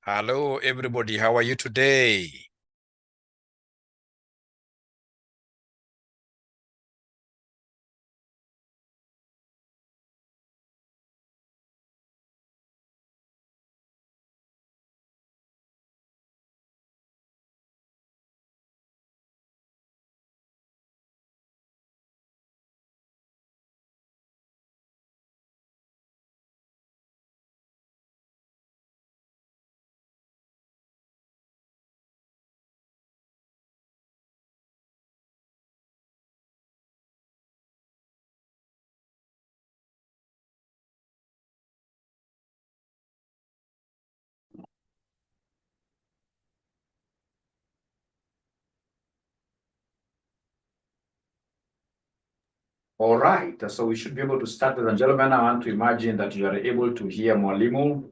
Hello, everybody. How are you today? All right, so we should be able to start, ladies and gentlemen. I want to imagine that you are able to hear Mwalimu,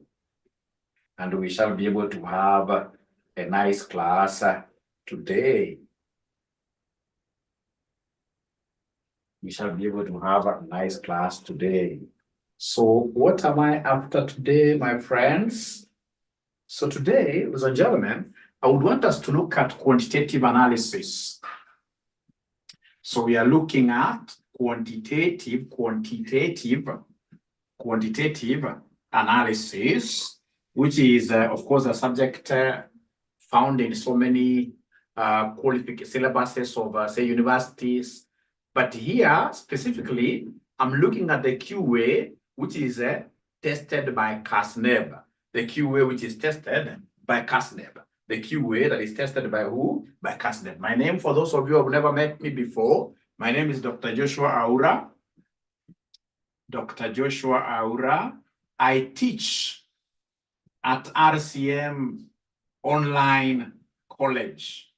and we shall be able to have a nice class today. We shall be able to have a nice class today. So what am I after today, my friends? So today, ladies and gentlemen, I would want us to look at quantitative analysis. So we are looking at quantitative analysis, which is, of course, a subject found in so many syllabuses of, say, universities. But here, specifically, I'm looking at the QA, which is tested by CASNEB. The QA, which is tested by CASNEB. The QA that is tested by who? By CASNEB. My name, for those of you who have never met me before, my name is Dr. Joshua Aura. Dr. Joshua Aura. I teach at RCM Online College,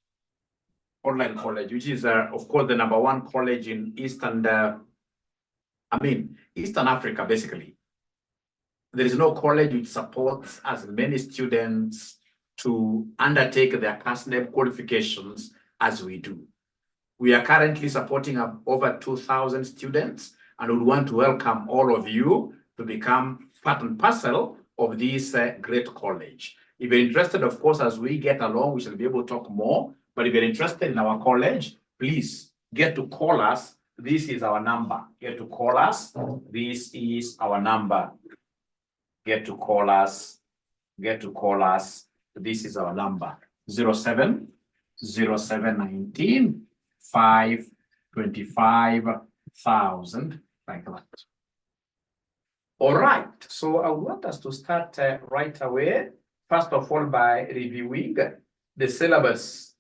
which is, of course, the #1 college in Eastern Africa, basically. There is no college which supports as many students to undertake their CASNEB qualifications as we do. We are currently supporting over 2,000 students, and we want to welcome all of you to become part and parcel of this great college. If you're interested, of course, as we get along, we shall be able to talk more. But if you're interested in our college, please get to call us. This is our number. Get to call us. This is our number. Get to call us. Get to call us. This is our number. 07 0719 525,000, like that. All right, so I want us to start right away. First of all, by reviewing the syllabus.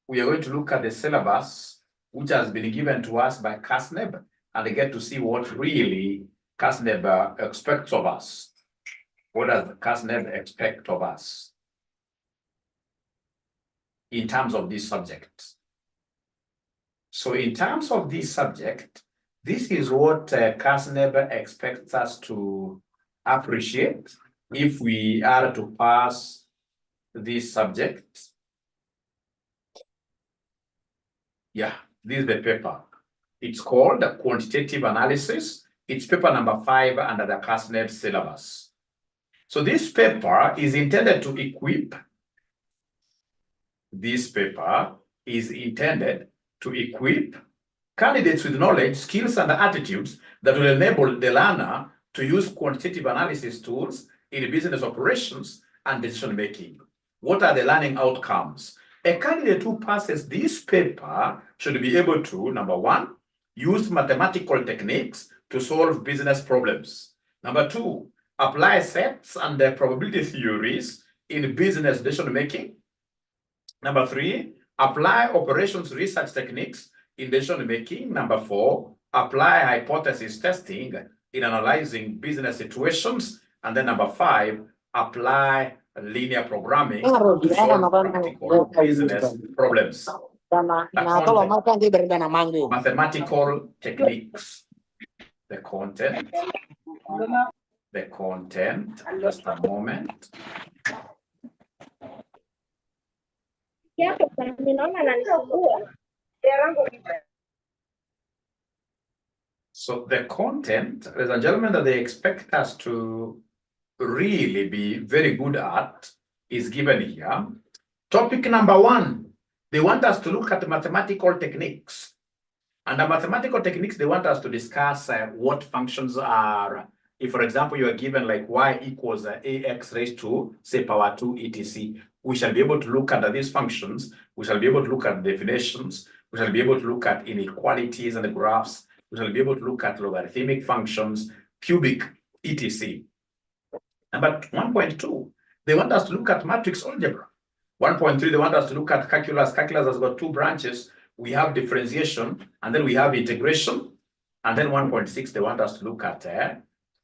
We are going to look at the syllabus, which has been given to us by CASNEB, and get to see what really CASNEB expects of us. What does CASNEB expect of us in terms of this subject? So in terms of this subject, this is what CASNEB expects us to appreciate if we are to pass this subject. Yeah, this is the paper. It's called Quantitative Analysis. It's paper number 5 under the CASNEB syllabus. So this paper is intended to equip. This paper is intended to equip candidates with knowledge, skills, and attitudes that will enable the learner to use quantitative analysis tools in business operations and decision making. What are the learning outcomes? A candidate who passes this paper should be able to, number 1, use mathematical techniques to solve business problems. Number 2, apply sets and probability theories in business decision making. Number 3, apply operations research techniques in decision making. Number 4, apply hypothesis testing in analyzing business situations. And then number 5, apply linear programming to solve practical business problems. Mathematical techniques. The content, just a moment. So the content, ladies and gentlemen, that they expect us to really be very good at is given here. Topic number 1, they want us to look at mathematical techniques. Under mathematical techniques, they want us to discuss what functions are. If, for example, you are given like y equals ax raised to, say, power 2, etc., we shall be able to look at these functions. We shall be able to look at definitions. We shall be able to look at inequalities and the graphs. We shall be able to look at logarithmic functions, cubic, etc. Number 1.2, they want us to look at matrix algebra. 1.3, they want us to look at calculus. Calculus has got 2 branches. We have differentiation, and then we have integration. And then 1.6, they want us to look at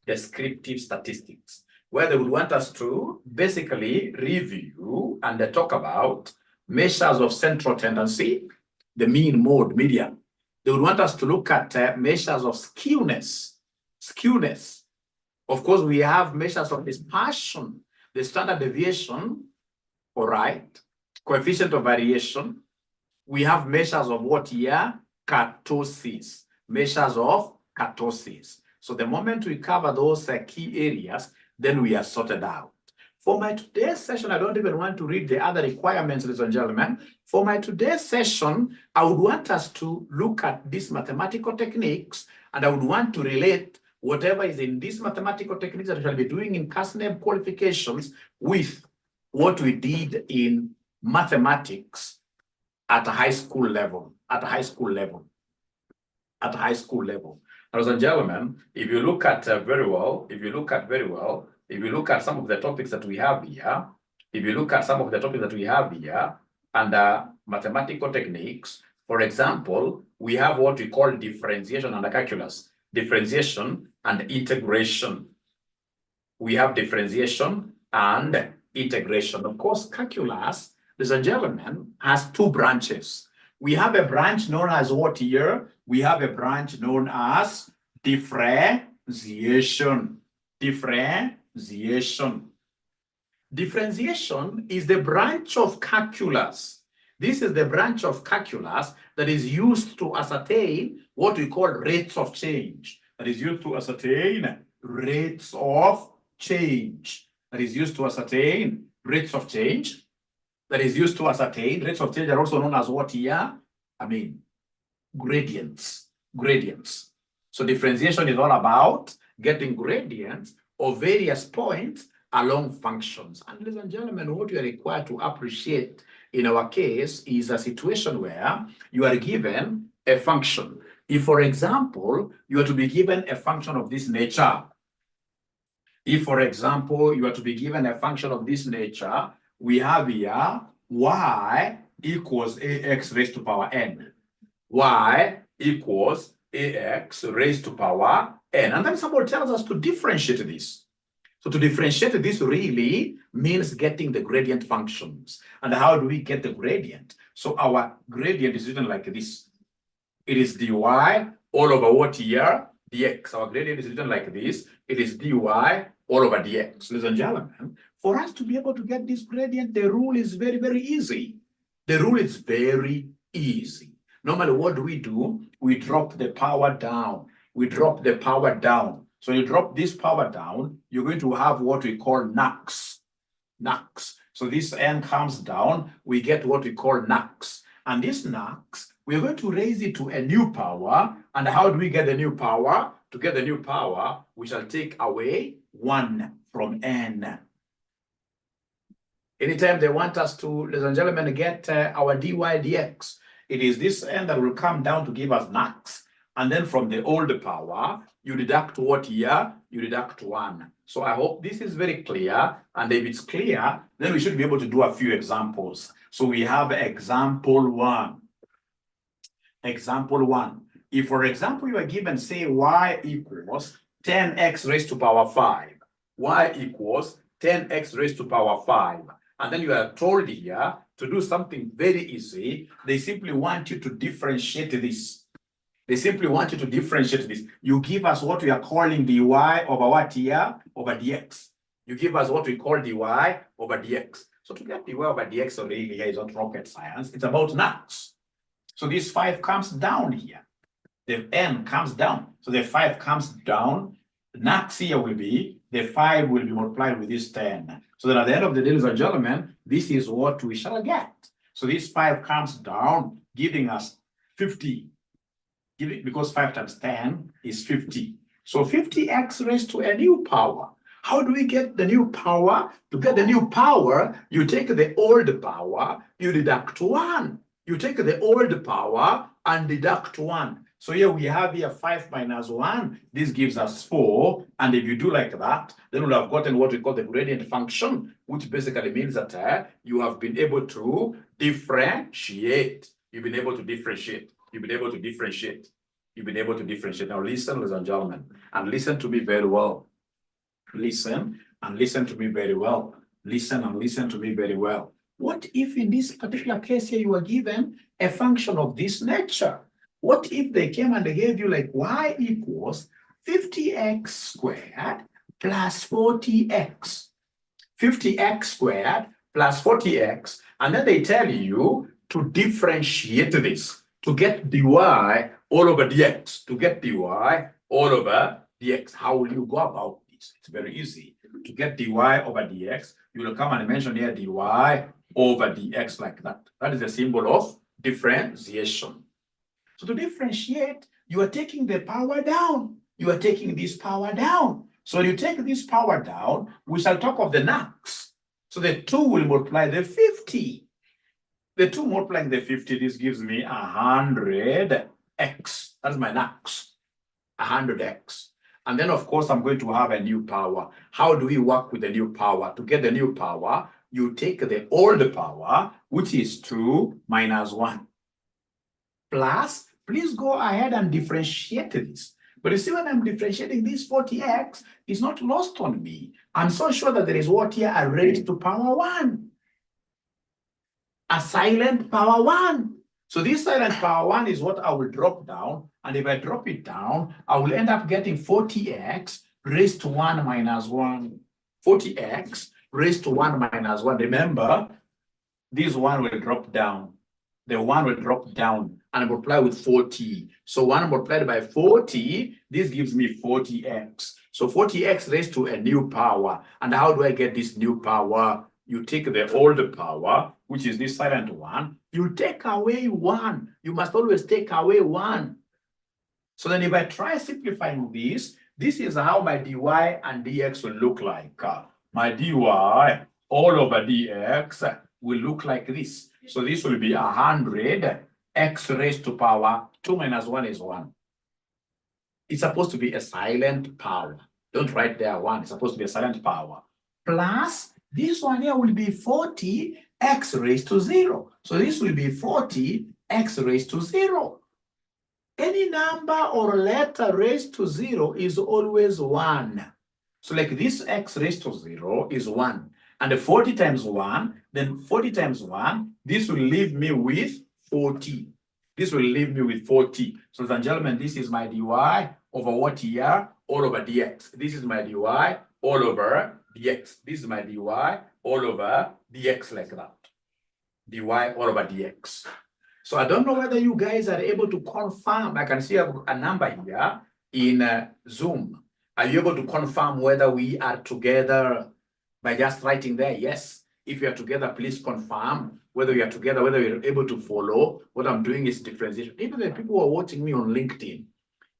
descriptive statistics, where they would want us to basically review and talk about measures of central tendency, the mean, mode, median. They would want us to look at measures of skewness. Of course, we have measures of dispersion, the standard deviation, all right, coefficient of variation. We have measures of what here? Kurtosis, measures of kurtosis. So the moment we cover those key areas, then we are sorted out. For my today's session, I don't even want to read the other requirements, ladies and gentlemen. For my today's session, I would want us to look at these mathematical techniques, and I would want to relate whatever is in these mathematical techniques that we shall be doing in CASNEB qualifications with what we did in mathematics at a high school level, Ladies and gentlemen, if you look at very well, if you look at some of the topics that we have here, under mathematical techniques, for example, we have what we call differentiation under calculus, differentiation and integration. We have differentiation and integration. Of course, calculus, ladies and gentlemen, has 2 branches. We have a branch known as what here? We have a branch known as differentiation. Differentiation is the branch of calculus. This is the branch of calculus that is used to ascertain what we call rates of change. That is used to ascertain rates of change. Rates of change are also known as what here? Gradients. So differentiation is all about getting gradients of various points along functions. And ladies and gentlemen, what we are required to appreciate in our case is a situation where you are given a function. If, for example, you are to be given a function of this nature, we have here y equals ax raised to power n. Y equals ax raised to power n. And then somebody tells us to differentiate this. So to differentiate this really means getting the gradient functions. And how do we get the gradient? So our gradient is written like this. It is dy all over what here? Dx. Our gradient is written like this. It is dy all over dx. Ladies and gentlemen, for us to be able to get this gradient, the rule is very, very easy. Normally, what do? We drop the power down. So you drop this power down, you're going to have what we call nux. So this n comes down, we get what we call nux. And this nux, we're going to raise it to a new power. And how do we get the new power? To get the new power, we shall take away 1 from n. Anytime they want us to, ladies and gentlemen, get our dy dx, it is this n that will come down to give us nux. And then from the old power, you deduct what here? You deduct 1. So I hope this is very clear. And if it's clear, then we should be able to do a few examples. So we have example 1. If, for example, you are given, say, y equals 10x raised to power 5. Y equals 10x raised to power 5. And then you are told here to do something very easy. They simply want you to differentiate this. You give us what we are calling dy over what here? Over dx. You give us what we call dy over dx. So to get dy over dx already here is not rocket science. It's about nux. So this 5 comes down here. The n comes down. So the 5 comes down. next here will be, the 5 will be multiplied with this 10. So that at the end of the day, ladies and gentlemen, this is what we shall get. So this 5 comes down, giving us 50. Because 5 times 10 is 50. So 50x raised to a new power. How do we get the new power? To get the new power, you take the old power, you deduct 1. You take the old power and deduct 1. So here we have here 5 minus 1. This gives us 4. And if you do like that, then we'll have gotten what we call the gradient function, which basically means that you have been able to differentiate. You've been able to differentiate. You've been able to differentiate. You've been able to differentiate. Now listen, ladies and gentlemen, and listen to me very well. Listen and listen to me very well. Listen and listen to me very well. What if in this particular case here you are given a function of this nature? What if they came and they gave you like y equals 50x squared plus 40x? 50x squared plus 40x, and then they tell you to differentiate this, to get dy all over dx, to get dy all over dx. How will you go about this? It's very easy. To get dy over dx, you will come and mention here dy over dx like that. That is the symbol of differentiation. So to differentiate, you are taking the power down. You are taking this power down. So when you take this power down, we shall talk of the nux. So the 2 will multiply the 50. The 2 multiplying the 50, this gives me 100x. That's my nux, 100x. And then, of course, I'm going to have a new power. How do we work with the new power? To get the new power, you take the old power, which is 2 minus 1. Plus, please go ahead and differentiate this. But you see, when I'm differentiating this 40x, it's not lost on me. I'm so sure that there is what here, a raised to power 1. A silent power 1. So this silent power 1 is what I will drop down. And if I drop it down, I will end up getting 40x raised to 1 minus 1. 40x raised to 1 minus 1. Remember, this 1 will drop down. The 1 will drop down and multiply with 40. So 1 multiplied by 40, this gives me 40x. So 40x raised to a new power. And how do I get this new power? You take the old power, which is this silent 1. You take away 1. You must always take away 1. So then if I try simplifying this is how my dy and dx will look like. My dy all over dx will look like this. So this will be 100 x raised to power 2 minus 1 is 1. It's supposed to be a silent power. Don't write there 1. It's supposed to be a silent power. Plus, this one here will be 40 x raised to 0. So this will be 40 x raised to 0. Any number or letter raised to 0 is always 1. So like this x raised to 0 is 1. And the 40 times 1, then 40 times 1, this will leave me with 40. This will leave me with 40. So, ladies and gentlemen, this is my dy over what here? All over dx. This is my dy all over dx. This is my dy all over dx like that. dy all over dx. So I don't know whether you guys are able to confirm. I can see a number here in Zoom. Are you able to confirm whether we are together by just writing there? Yes. If you are together, please confirm whether we are together, whether you're able to follow. What I'm doing is differentiation. Even the people who are watching me on LinkedIn,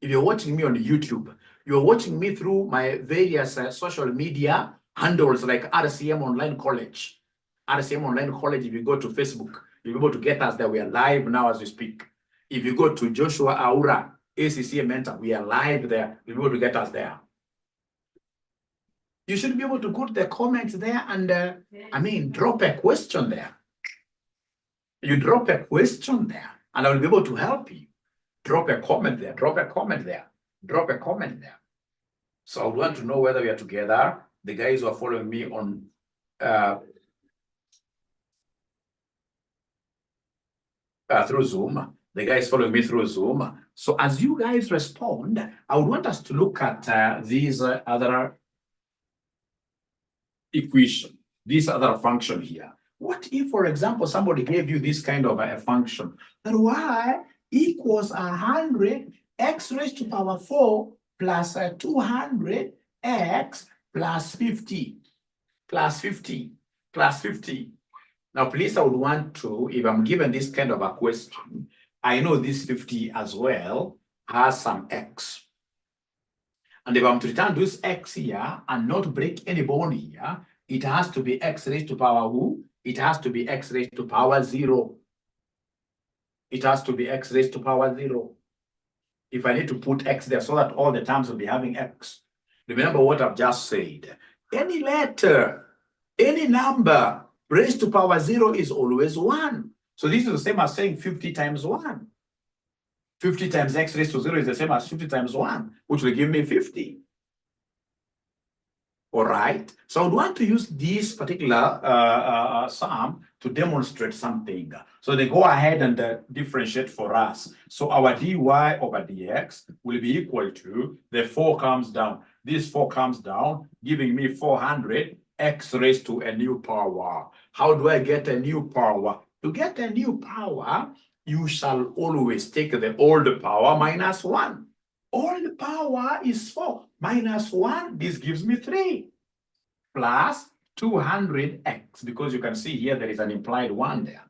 if you're watching me on YouTube, you're watching me through my various social media handles like RCM Online College. RCM Online College, if you go to Facebook, you'll be able to get us there. We are live now as we speak. If you go to Joshua Aura, ACCA Mentor, we are live there. You'll be able to get us there. You should be able to put the comments there and, drop a question there. You drop a question there, and I will be able to help you. Drop a comment there, drop a comment there, drop a comment there. So I want to know whether we are together. The guys who are following me on through Zoom, the guys following me through Zoom. So as you guys respond, I would want us to look at these other equation, this other function here. What if, for example, somebody gave you this kind of a function that y equals 100 x raised to power 4 plus 200x plus 50, plus 50, plus 50. Now, please, I would want to, if I'm given this kind of a question, I know this 50 as well has some x. And if I'm to return this x here and not break any bond here, it has to be x raised to power who? It has to be x raised to power 0. It has to be x raised to power 0. If I need to put x there so that all the terms will be having x. Remember what I've just said. Any letter, any number raised to power 0 is always 1. So this is the same as saying 50 times 1. 50 times x raised to 0 is the same as 50 times 1, which will give me 50. All right. So I would want to use this particular sum to demonstrate something. So they go ahead and differentiate for us. So our dy over dx will be equal to, the 4 comes down. This 4 comes down, giving me 400 x raised to a new power. How do I get a new power? To get a new power, you shall always take the old power minus 1. Old power is 4 minus 1. This gives me 3 plus 200x, because you can see here there is an implied 1 there.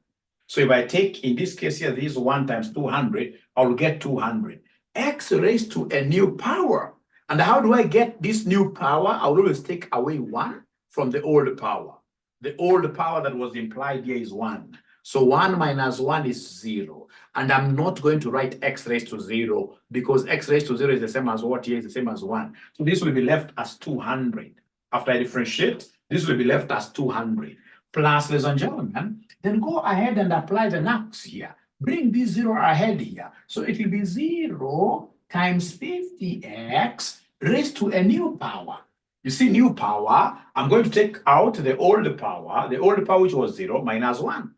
So if I take, in this case here, this 1 times 200, I'll get 200. X raised to a new power. And how do I get this new power? I'll always take away 1 from the old power. The old power that was implied here is 1. So 1 minus 1 is 0. And I'm not going to write x raised to 0 because x raised to 0 is the same as what here is the same as 1. So this will be left as 200. After I differentiate, this will be left as 200. Plus, ladies and gentlemen, then go ahead and apply the knocks here. Bring this 0 ahead here. So it will be 0 times 50x raised to a new power. You see, new power, I'm going to take out the old power which was 0 minus 1.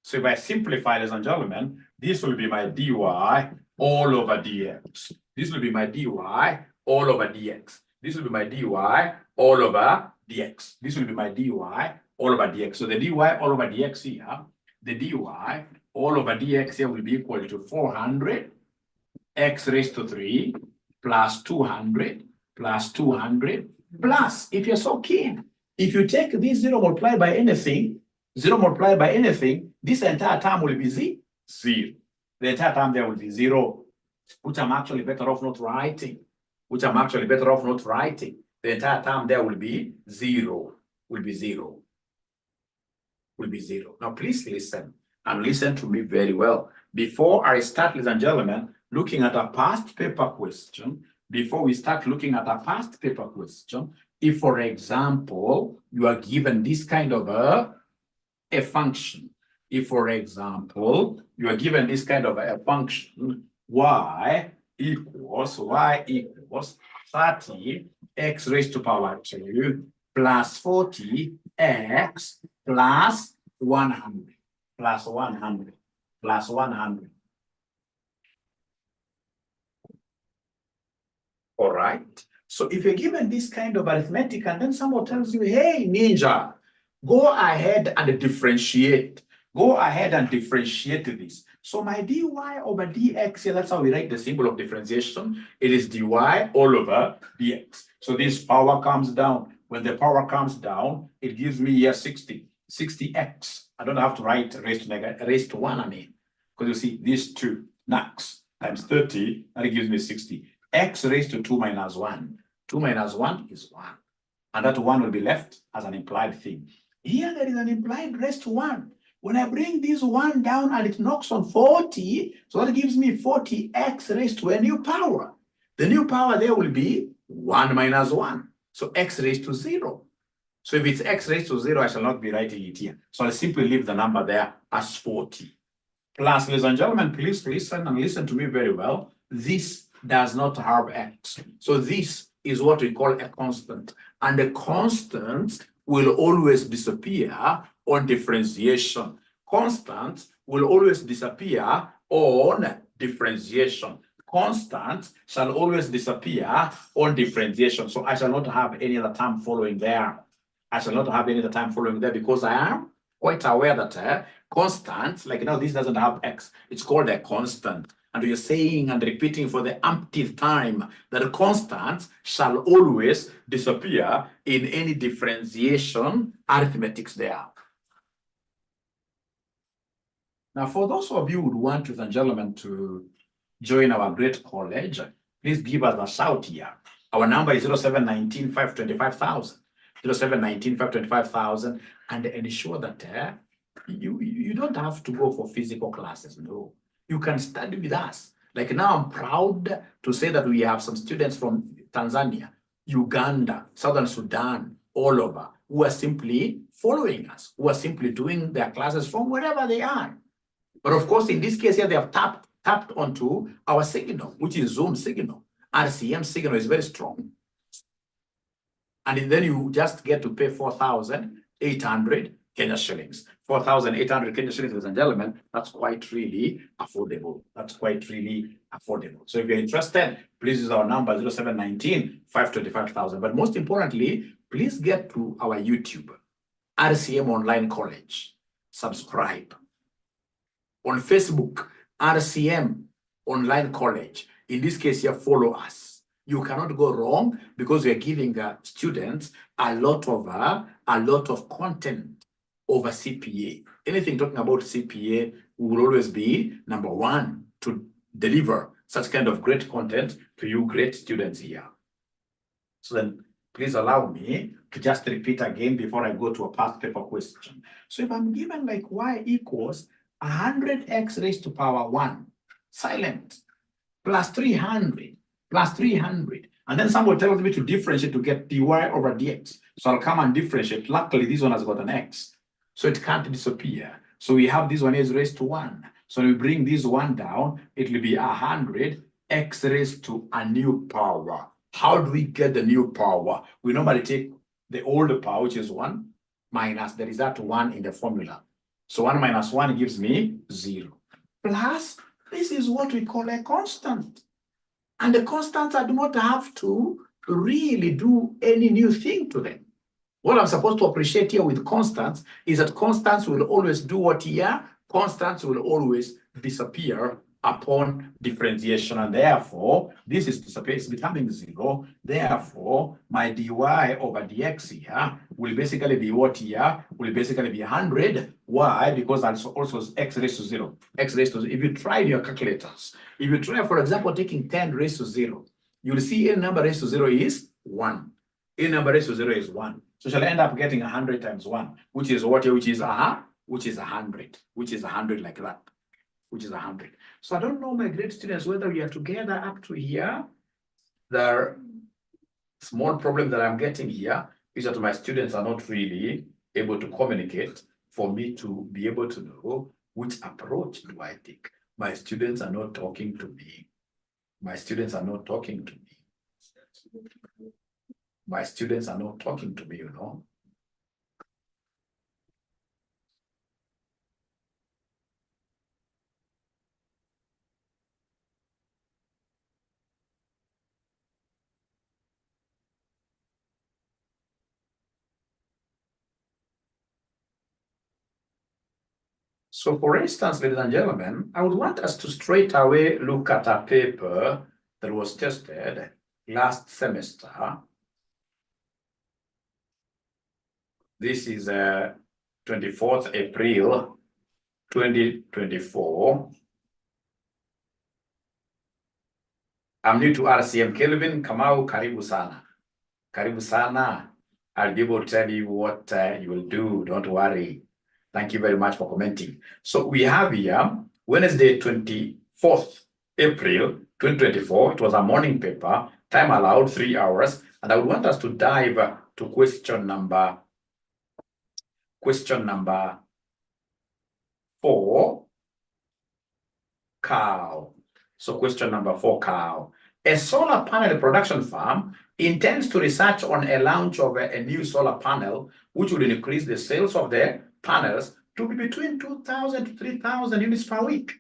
So if I simplify, ladies and gentlemen, this will be my dy all over dx. This will be my dy all over dx. This will be my dy all over dx. This will be my dy all over dx. So the dy all over dx here, the dy all over dx here will be equal to 400 x raised to 3 plus 200 plus 200 plus, if you're so keen, if you take this 0 multiplied by anything, 0 multiplied by anything, this entire term will be 0. The entire term there will be 0, which I'm actually better off not writing. The entire term there will be 0. Now, please listen and listen to me very well. Before I start, ladies and gentlemen, looking at a past paper question, if, for example, you are given this kind of a function, if, for example, you are given this kind of a function, y equals 30 x raised to power 2 plus 40 x plus 100 plus 100 plus 100. All right. So if you're given this kind of arithmetic and then someone tells you, hey, Ninja, go ahead and differentiate. This. So my dy over dx here, that's how we write the symbol of differentiation. It is dy all over dx. So this power comes down. When the power comes down, it gives me here 60x. I don't have to write raised to 1, because you see these 2 knocks times 30, and it gives me 60. X raised to 2 minus 1. 2 minus 1 is 1. And that 1 will be left as an implied thing. Here there is an implied raised to 1. When I bring this 1 down and it knocks on 40, so that gives me 40x raised to a new power. The new power there will be 1 minus 1. So x raised to 0. So if it's x raised to 0, I shall not be writing it here. So I'll simply leave the number there as 40. Plus, ladies and gentlemen, please listen and listen to me very well. This does not have x. So this is what we call a constant. And the constant will always disappear on differentiation. Constants will always disappear on differentiation. Constant shall always disappear on differentiation. So I shall not have any other term following there. Because I am quite aware that constant, like this doesn't have x. It's called a constant. And we are saying and repeating for the umpteenth time that constants shall always disappear in any differentiation arithmetics there. Now, for those of you who would want, ladies and gentlemen, to join our great college, please give us a shout here. Our number is 0719 525,000. 0719 525,000, and ensure that you don't have to go for physical classes. No, you can study with us. Like now, I'm proud to say that we have some students from Tanzania, Uganda, Southern Sudan, all over, who are simply following us, who are simply doing their classes from wherever they are. But of course, in this case here, they have tapped onto our signal, which is Zoom signal. RCM signal is very strong. And then you just get to pay 4,800 Kenya shillings. 4,800 Kenya shillings, ladies and gentlemen, that's quite really affordable. That's quite really affordable. So if you're interested, please use our number 0719 525,000. But most importantly, please get to our YouTube, RCM Online College. Subscribe. On Facebook, RCM Online College. In this case here, follow us. You cannot go wrong because we are giving students a lot of content over CPA. Anything talking about CPA, we will always be number one to deliver such kind of great content to you great students here. So then please allow me to just repeat again before I go to a past paper question. So if I'm given like y equals 100x raised to power 1, silent, plus 300, plus 300. And then someone tells me to differentiate to get dy over dx. So I'll come and differentiate. Luckily, this one has got an x. So it can't disappear. So we have this one is raised to 1. So we bring this one down, it will be 100 x raised to a new power. How do we get the new power? We normally take the older power, which is 1, minus the result 1 in the formula. So 1 minus 1 gives me 0. Plus, this is what we call a constant. And the constants, I do not have to really do any new thing to them. What I'm supposed to appreciate here with constants is that constants will always do what here? Constants will always disappear upon differentiation, and therefore this is becoming 0. Therefore, my dy over dx here will basically be what here? Will basically be 100. Why? Because also x raised to 0. X raised to 0. If you try your calculators, if you try, for example, taking 10 raised to 0, you'll see a number raised to 0 is 1. A number raised to 0 is 1. So shall I end up getting 100 times 1, which is what? Which is 100. Which is 100 like that. Which is 100. So I don't know, my great students, whether we are together up to here. The small problem that I'm getting here is that my students are not really able to communicate for me to be able to know which approach do I take. My students are not talking to me. My students are not talking to me. My students are not talking to me, you know. So for instance, ladies and gentlemen, I would want us to straight away look at a paper that was tested last semester. This is 24th April, 2024. I'm new to RCM. Kelvin Kamau, karibu sana. Karibu sana. I'll be able to tell you what you will do. Don't worry. Thank you very much for commenting. So we have here Wednesday, 24th April, 2024. It was a morning paper. Time allowed 3 hours. And I would want us to dive to question number 4, cow. So question number 4, cow. A solar panel production firm intends to research on a launch of a new solar panel, which would increase the sales of the panels to be between 2,000 to 3,000 units per week.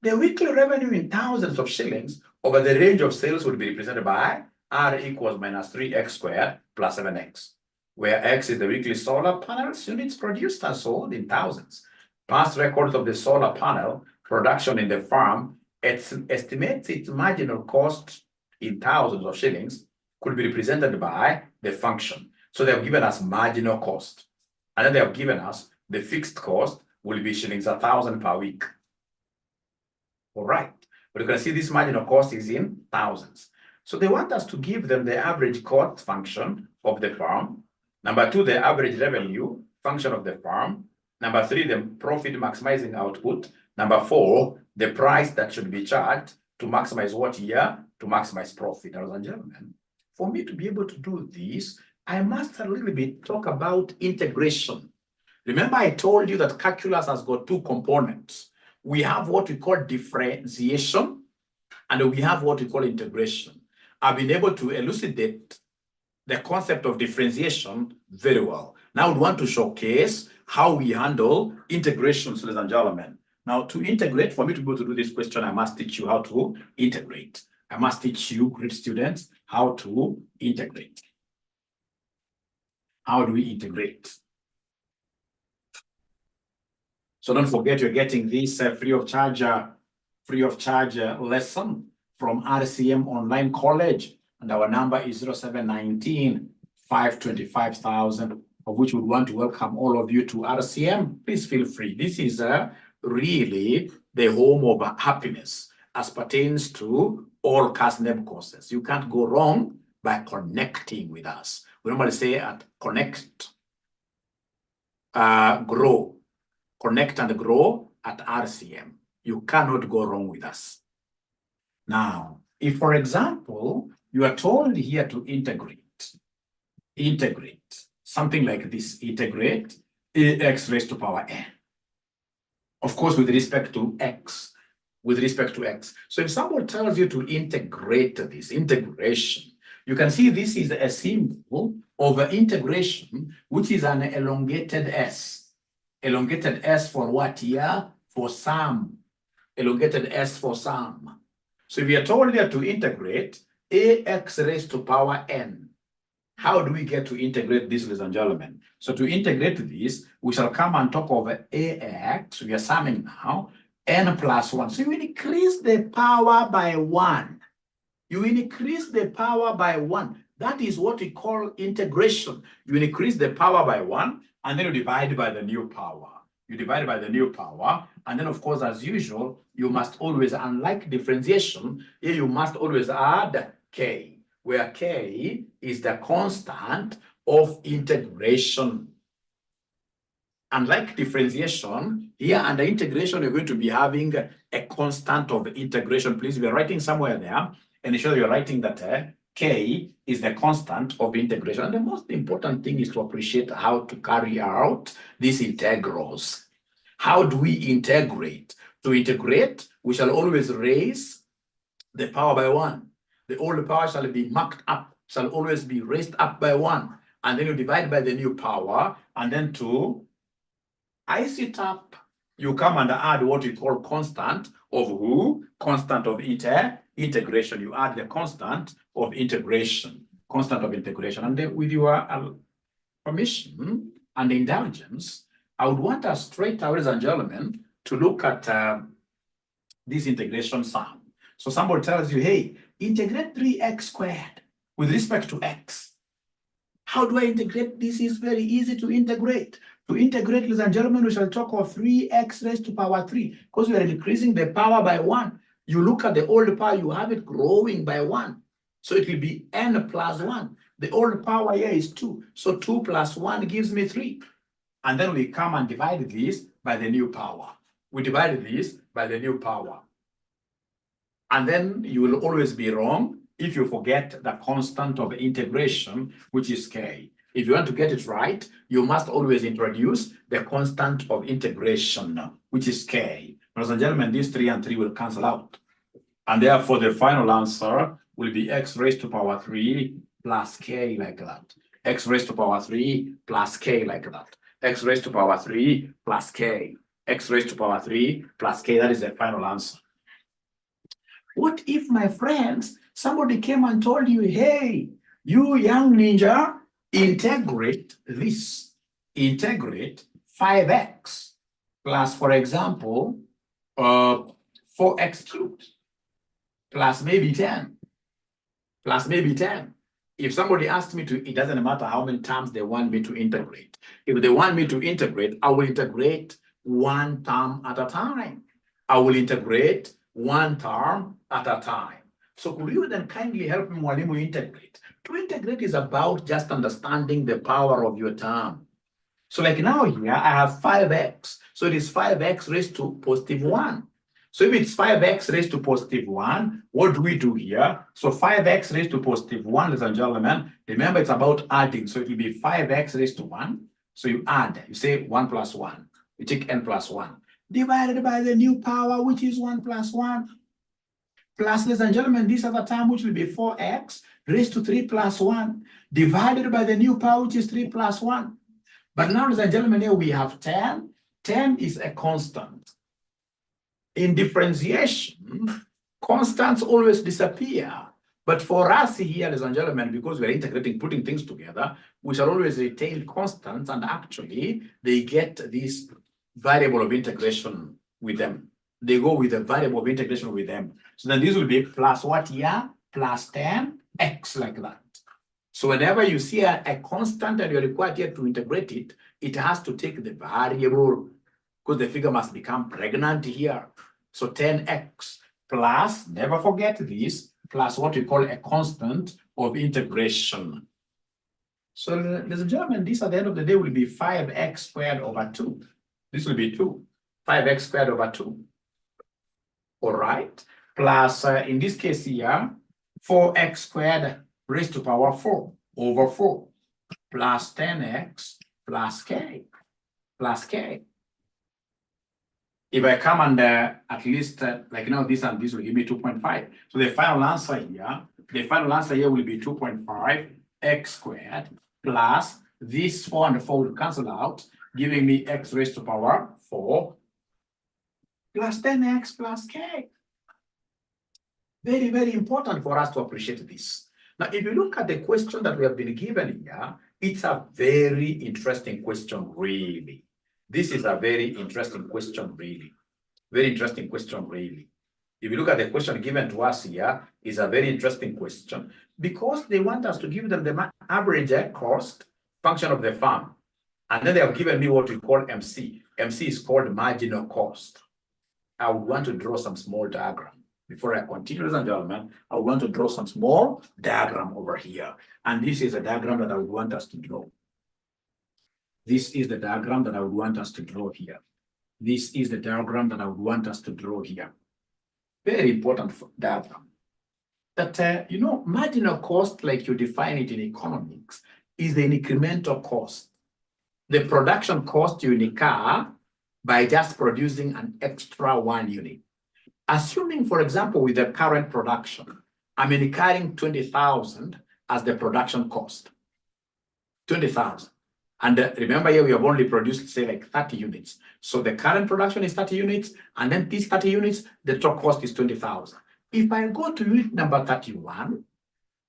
The weekly revenue in thousands of shillings over the range of sales would be represented by R equals minus 3x squared plus 7x, where x is the weekly solar panels units produced and sold in thousands. Past records of the solar panel production in the farm estimates its marginal cost in thousands of shillings could be represented by the function. So they have given us marginal cost, and then they have given us the fixed cost will be shillings 1,000 per week. All right, but you can see this marginal cost is in thousands. So they want us to give them the average cost function of the firm. Number two, the average revenue function of the firm. Number three, the profit maximizing output. Number four, the price that should be charged to maximize what year? To maximize profit. Ladies and gentlemen, for me to be able to do this, I must a little bit talk about integration. Remember, I told you that calculus has got two components. We have what we call differentiation, and we have what we call integration. I've been able to elucidate the concept of differentiation very well. Now we want to showcase how we handle integrations, ladies and gentlemen. Now, to integrate, for me to be able to do this question, I must teach you how to integrate. I must teach you, great students, how to integrate. How do we integrate? So don't forget, you're getting this free of charge lesson from RCM Online College, and our number is 0719 525,000, of which we want to welcome all of you to RCM. Please feel free. This is really the home of happiness as pertains to all CASNEB courses. You can't go wrong by connecting with us. We normally say at connect, grow. Connect and grow at RCM. You cannot go wrong with us. Now, if, for example, you are told here to integrate something like this, integrate ax raised to power n. Of course, with respect to x. So if someone tells you to integrate this, integration, you can see this is a symbol of integration, which is an elongated S. Elongated S for what here? For sum. Elongated S for sum. So if we are told here to integrate ax raised to power n, how do we get to integrate this, ladies and gentlemen? So to integrate this, we shall come on top of ax, we are summing now, n plus 1. So you increase the power by 1. You increase the power by 1. That is what we call integration. You increase the power by 1, and then you divide by the new power. You divide by the new power, and then, of course, as usual, you must always, unlike differentiation, here you must always add k, where k is the constant of integration. Unlike differentiation, here under integration, you're going to be having a constant of integration. Please, if you're writing somewhere there, and ensure you're writing that k is the constant of integration. And the most important thing is to appreciate how to carry out these integrals. How do we integrate? To integrate, we shall always raise the power by 1. The old power shall be marked up, shall always be raised up by 1. And then you divide by the new power, and then to ice it up, you come and add what we call constant of who? Constant of integration. You add the constant of integration. And then with your permission and indulgence, I would want us straight away, ladies and gentlemen, to look at this integration sum. So somebody tells you, hey, integrate 3x squared with respect to x. How do I integrate? This is very easy to integrate. To integrate, ladies and gentlemen, we shall talk of 3x raised to power 3, because we are increasing the power by 1. You look at the old power, you have it growing by 1. So it will be n plus 1. The old power here is 2. So 2 plus 1 gives me 3. And then we come and divide this by the new power. We divide this by the new power. And then you will always be wrong if you forget the constant of integration, which is k. If you want to get it right, you must always introduce the constant of integration, which is k. Ladies and gentlemen, these 3 and 3 will cancel out. And therefore, the final answer will be x raised to power 3 plus k like that. X raised to power 3 plus k like that. X raised to power 3 plus k. X raised to power 3 plus k. That is the final answer. What if, my friends, somebody came and told you, hey, you young ninja, integrate this. Integrate 5x plus, for example, 4x cubed plus maybe 10 plus maybe 10. If somebody asked me to, it doesn't matter how many times they want me to integrate. If they want me to integrate, I will integrate one term at a time. I will integrate one term at a time. So could you then kindly help me, Mwalimu, integrate? To integrate is about just understanding the power of your term. So like now here, I have 5x. So it is 5x raised to positive 1. So if it's 5x raised to positive 1, what do we do here? So 5x raised to positive 1, ladies and gentlemen, remember it's about adding. So it will be 5x raised to 1. So you add, you say 1 plus 1. You take n plus 1. Divided by the new power, which is 1 plus 1. Plus, ladies and gentlemen, this other term, which will be 4x raised to 3 plus 1. Divided by the new power, which is 3 plus 1. But now, ladies and gentlemen, here we have 10. 10 is a constant. In differentiation, constants always disappear. But for us here, ladies and gentlemen, because we're integrating, putting things together, we shall always retain constants, and actually they get this variable of integration with them. They go with a variable of integration with them. So then this will be plus what here? Plus 10x, like that. So whenever you see a constant and you're required here to integrate it, it has to take the variable, because the figure must become pregnant here. So 10x plus, never forget this, plus what we call a constant of integration. So ladies and gentlemen, this at the end of the day will be 5x squared over 2. This will be 2. 5x squared over 2. All right. Plus, in this case here, 4x squared raised to power 4 over 4 plus 10x plus k plus k. If I come and at least like this and this will give me 2.5. So the final answer here will be 2.5 x squared plus this 4 and 4 will cancel out, giving me x raised to power 4 plus 10x plus k. Very, very important for us to appreciate this. Now, if you look at the question that we have been given here, it's a very interesting question, really. This is a very interesting question, really. Very interesting question, really. If you look at the question given to us here, it's a very interesting question because they want us to give them the average cost function of the farm. And then they have given me what we call MC. MC is called marginal cost. I would want to draw some small diagram. Before I continue, ladies and gentlemen, I want to draw some small diagram over here. And this is a diagram that I would want us to draw. This is the diagram that I would want us to draw here. This is the diagram that I would want us to draw here. Very important diagram. That, marginal cost, like you define it in economics, is the incremental cost. The production cost you incur by just producing an extra 1 unit. Assuming, for example, with the current production, I'm incurring 20,000 as the production cost. 20,000. And remember here, we have only produced, say, like 30 units. So the current production is 30 units, and then these 30 units, the total cost is 20,000. If I go to unit number 31,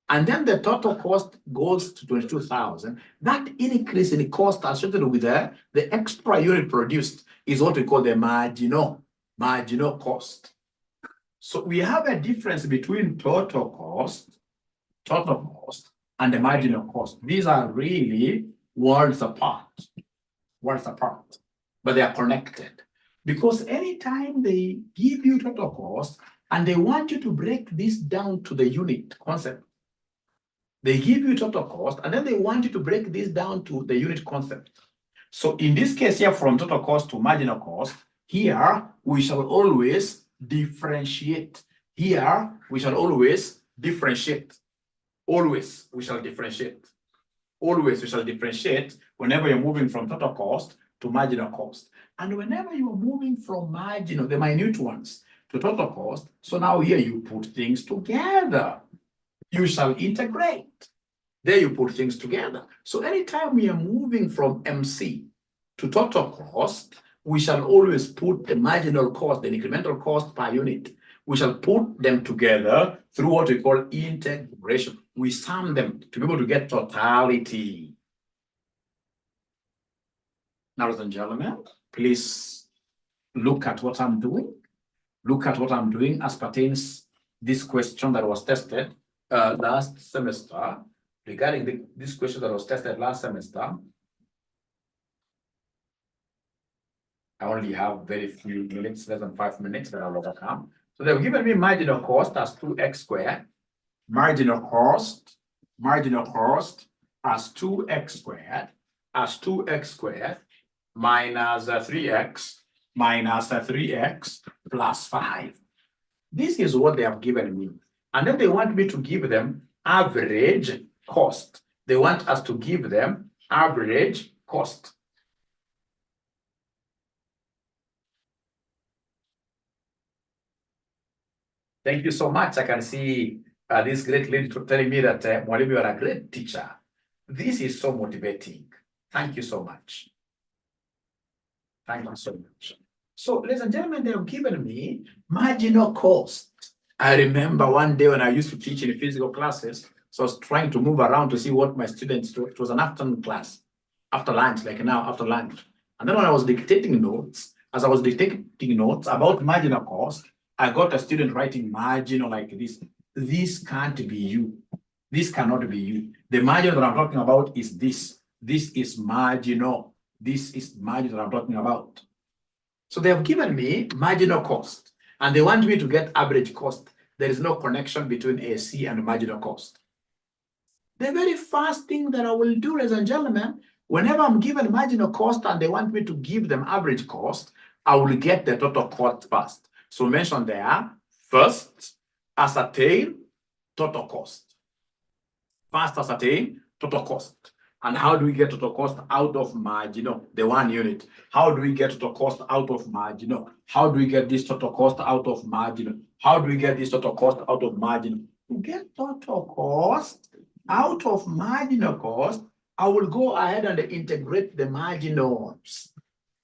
and then the total cost goes to 22,000, that increase in cost associated with the extra unit produced is what we call the marginal cost. So we have a difference between total cost, and the marginal cost. These are really worlds apart, but they are connected. Because anytime they give you total cost and they want you to break this down to the unit concept, they give you total cost and then they want you to break this down to the unit concept. So in this case here, from total cost to marginal cost, here we shall always differentiate. Here we shall always differentiate. Always we shall differentiate. Always we shall differentiate whenever you're moving from total cost to marginal cost. And whenever you're moving from marginal, the minute ones, to total cost, so now here you put things together. You shall integrate. There you put things together. So anytime we are moving from MC to total cost, we shall always put the marginal cost, the incremental cost per unit. We shall put them together through what we call integration. We sum them to be able to get totality. Now, ladies and gentlemen, please look at what I'm doing. look at what I'm doing as pertains this question that was tested last semester. Regarding this question that was tested last semester, I only have very few minutes, less than 5 minutes that I'll overcome. So they've given me marginal cost as 2x squared, marginal cost as 2x squared, minus 3x plus 5. This is what they have given me. And then they want me to give them average cost. They want us to give them average cost. Thank you so much. I can see this great lady telling me that, Mwalimu, you are a great teacher. This is so motivating. Thank you so much. Thank you so much. So, ladies and gentlemen, they have given me marginal cost. I remember one day when I used to teach in physical classes, so I was trying to move around to see what my students do. It was an afternoon class, after lunch, like now, after lunch. And then when I was dictating notes, as I was dictating notes about marginal cost, I got a student writing marginal like this. This can't be you. This cannot be you. The margin that I'm talking about is this. This is marginal. This is margin that I'm talking about. So they have given me marginal cost, and they want me to get average cost. There is no connection between AC and marginal cost. The very first thing that I will do, ladies and gentlemen, whenever I'm given marginal cost and they want me to give them average cost, I will get the total cost first. So mention there, first, ascertain total cost. First, ascertain total cost. And how do we get total cost out of marginal, the 1 unit? How do we get total cost out of marginal? How do we get this total cost out of marginal? How do we get this total cost out of marginal? To get total cost out of marginal cost, I will go ahead and integrate the marginals.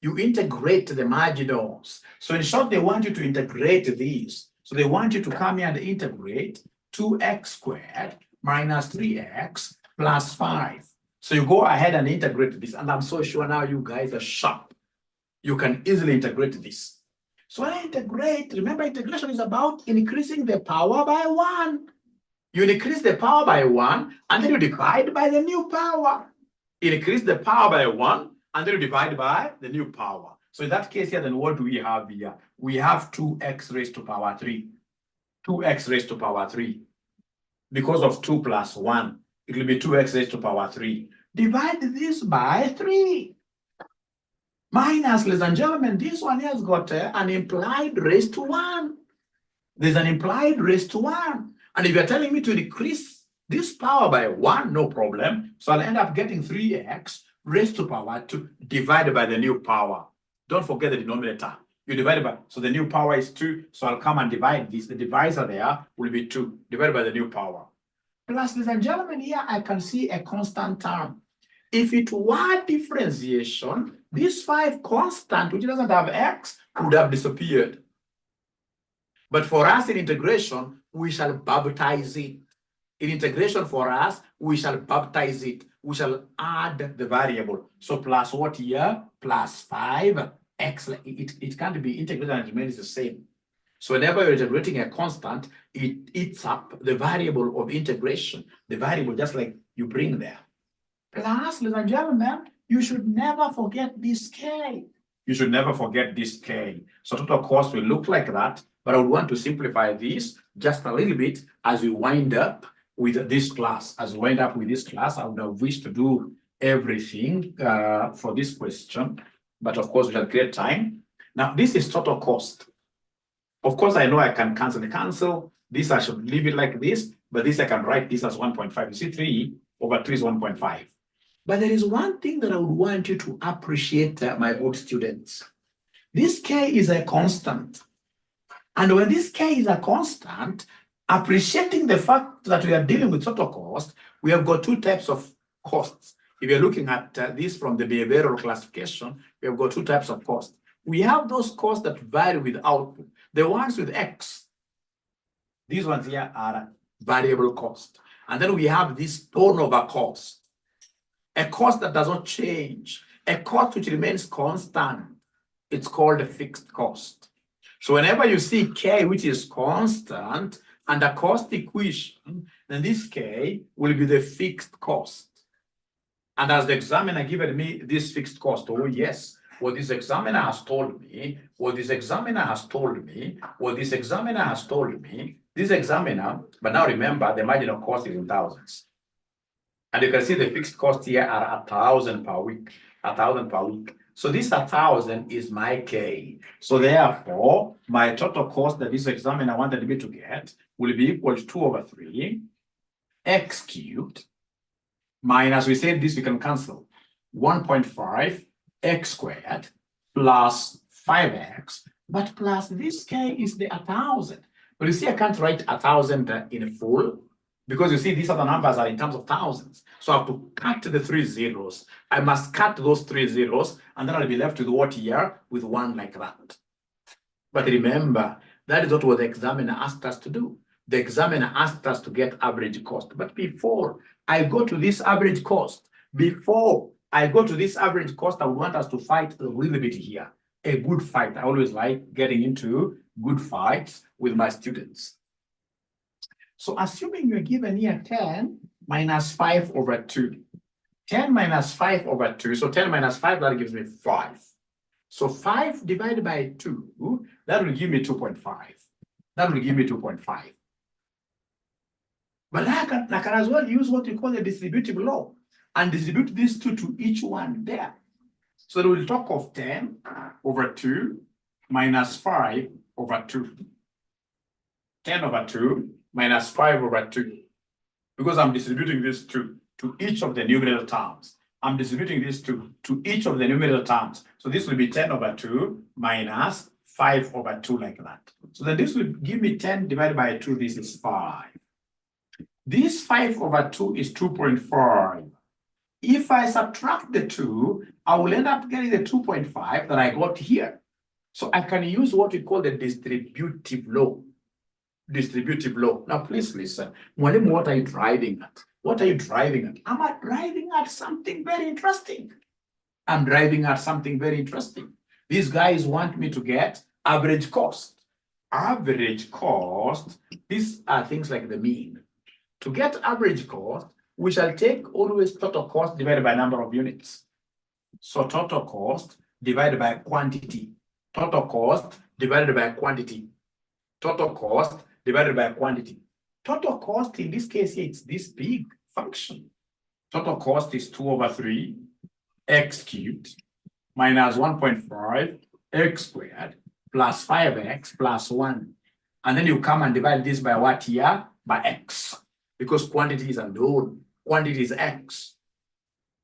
You integrate the marginals. So in short, they want you to integrate these. So they want you to come here and integrate 2x squared minus 3x plus 5. So you go ahead and integrate this. And I'm so sure now you guys are sharp. You can easily integrate this. So when I integrate, remember integration is about increasing the power by 1. You increase the power by 1, and then you divide by the new power. Increase the power by 1, and then you divide by the new power. So in that case here, then what do we have here? We have 2x raised to power 3. 2x raised to power 3. Because of 2 plus 1, it will be 2x raised to power 3. Divide this by 3. Minus, ladies and gentlemen, this one has got an implied raised to 1. There's an implied raised to 1. And if you're telling me to decrease this power by 1, no problem. So I'll end up getting 3x raised to power 2 divided by the new power. Don't forget the denominator. You divide by, so the new power is 2. So I'll come and divide this. The divisor there will be 2 divided by the new power. Plus, ladies and gentlemen, here I can see a constant term. If it were differentiation, this 5 constant, which doesn't have x, would have disappeared. But for us in integration, we shall baptize it. In integration for us, we shall baptize it. We shall add the variable. So plus what here? Plus 5x. It can't be integrated and it remains the same. So whenever you're integrating a constant, it eats up the variable of integration. The variable just like you bring there. Plus, ladies and gentlemen, you should never forget this k. You should never forget this k. So total cost will look like that, but I would want to simplify this just a little bit as we wind up with this class. As we wind up with this class, I would have wished to do everything for this question, but of course we have great time. Now, this is total cost. Of course, I know I can cancel. This I should leave it like this, but this I can write this as 1.5. You see 3 over 3 is 1.5. But there is one thing that I would want you to appreciate, my good students. This k is a constant. And when this k is a constant, appreciating the fact that we are dealing with total cost, we have got 2 types of costs. If you're looking at this from the behavioral classification, we have got 2 types of costs. We have those costs that vary with output. The ones with x, these ones here are variable cost. And then we have this turnover cost. A cost that does not change, a cost which remains constant. It's called a fixed cost. So whenever you see K, which is constant, and a cost equation, then this K will be the fixed cost. And as the examiner given me this fixed cost, oh yes, what this examiner has told me, what this examiner has told me, what this examiner has told me, this examiner, but now remember the marginal cost is in thousands. And you can see the fixed cost here are 1,000 per week, 1,000 per week. So this 1,000 is my K. So therefore, my total cost that this examiner wanted me to get will be equal to 2 over 3 x cubed minus, we said this we can cancel, 1.5 x squared plus 5x, but plus this K is the 1,000. But you see, I can't write 1,000 in full because you see these other numbers are in terms of thousands. So I have to cut the 3 zeros. I must cut those 3 zeros, and then I'll be left with what here? With 1 like that. But remember, that is not what the examiner asked us to do. The examiner asked us to get average cost. But before I go to this average cost, I would want us to fight a little bit here. A good fight. I always like getting into good fights with my students. So assuming you're given here 10 minus 5 over 2. 10 minus 5 over 2. So 10 minus 5, that gives me 5. So 5 divided by 2, that will give me 2.5. That will give me 2.5. But I can as well use what we call the distributive law and distribute these 2 to each one there. So we'll talk of 10 over 2 minus 5 over 2. 10 over 2 minus 5 over 2. Because I'm distributing this 2 to each of the numerator terms. I'm distributing this 2 to each of the numerator terms. So this will be 10 over 2 minus 5 over 2 like that. So then this will give me 10 divided by 2. This is 5. This 5 over 2 is 2.5. If I subtract the 2, I will end up getting the 2.5 that I got here. So I can use what we call the distributive law. Distributive law. Now, please listen. Mwalimu, what are you driving at? What are you driving at? Am I driving at something very interesting? I'm driving at something very interesting. These guys want me to get average cost. Average cost, these are things like the mean. To get average cost, we shall take always total cost divided by number of units. So total cost divided by quantity. Total cost divided by quantity. Total cost divided by quantity. Total cost in this case here, it's this big function. Total cost is 2 over 3 x cubed minus 1.5 x squared plus 5x plus 1. And then you come and divide this by what here? By x. Because quantity is unknown. Quantity is x.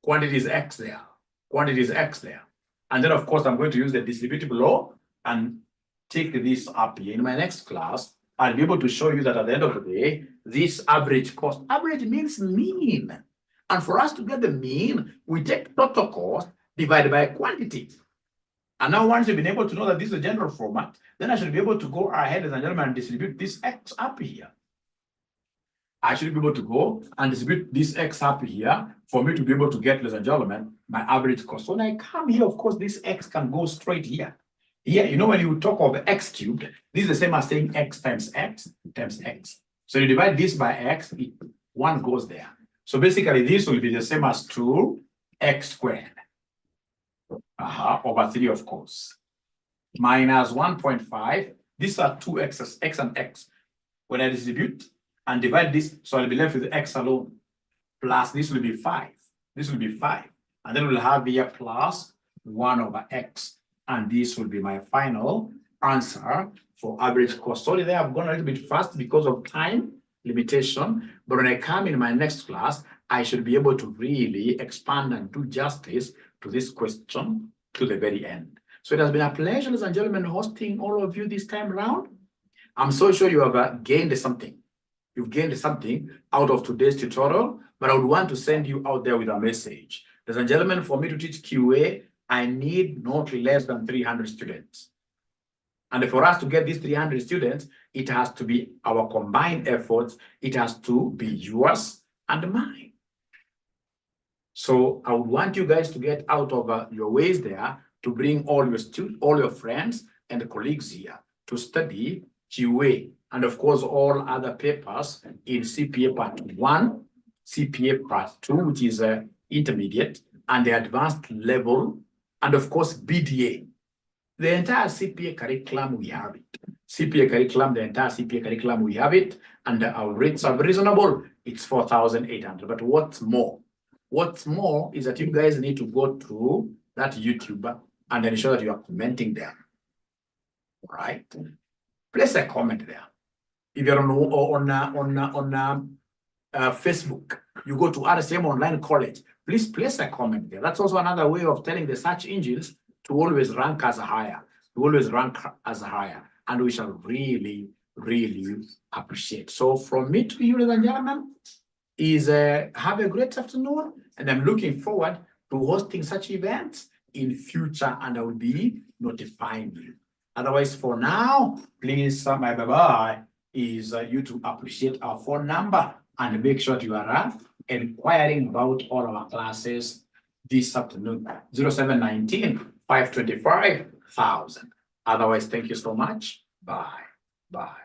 Quantity is x there. Quantity is x there. And then, of course, I'm going to use the distributive law and take this up here. In my next class, I'll be able to show you that at the end of the day, this average cost, average means mean. And for us to get the mean, we take total cost divided by quantity. And now once you've been able to know that this is a general format, then I should be able to go ahead, ladies and gentlemen, and distribute this x up here. I should be able to go and distribute this x up here for me to be able to get, ladies and gentlemen, my average cost. So when I come here, of course, this x can go straight here. Here, you know, when you talk of x cubed, this is the same as saying x times x times x. So you divide this by x, 1 goes there. So basically, this will be the same as 2x squared over 3, of course, minus 1.5. These are 2 x's, x and x. When I distribute and divide this, so I'll be left with x alone, plus this will be 5. This will be 5. And then we'll have here plus 1 over x. And this will be my final answer for average cost. Sorry there, I've gone a little bit fast because of time limitation. But when I come in my next class, I should be able to really expand and do justice to this question to the very end. So it has been a pleasure, ladies and gentlemen, hosting all of you this time around. I'm so sure you have gained something. You've gained something out of today's tutorial, but I would want to send you out there with a message. Ladies and gentlemen, for me to teach QA, I need not less than 300 students. And for us to get these 300 students, it has to be our combined efforts. It has to be yours and mine. So I would want you guys to get out of your ways there to bring all your friends and colleagues here to to study GWA, and of course, all other papers in CPA Part 1, CPA Part 2, which is intermediate, and the advanced level, and of course, BDA. The entire CPA curriculum, we have it. CPA curriculum, the entire CPA curriculum, we have it, and our rates are reasonable. It's 4,800. But what's more? What's more is that you guys need to go to that YouTube and ensure that you are commenting there. All right? Place a comment there. If you're on Facebook, you go to RCM Online College, please place a comment there. That's also another way of telling the search engines to always rank us higher, and we shall really, really appreciate. So from me to you, ladies and gentlemen, is have a great afternoon, and I'm looking forward to hosting such events in future, and I will be notifying you. Otherwise, for now, please, my bye-bye is you to appreciate our phone number and make sure you are inquiring about all our classes this afternoon, 0719-525-1000. Otherwise, thank you so much. Bye. Bye.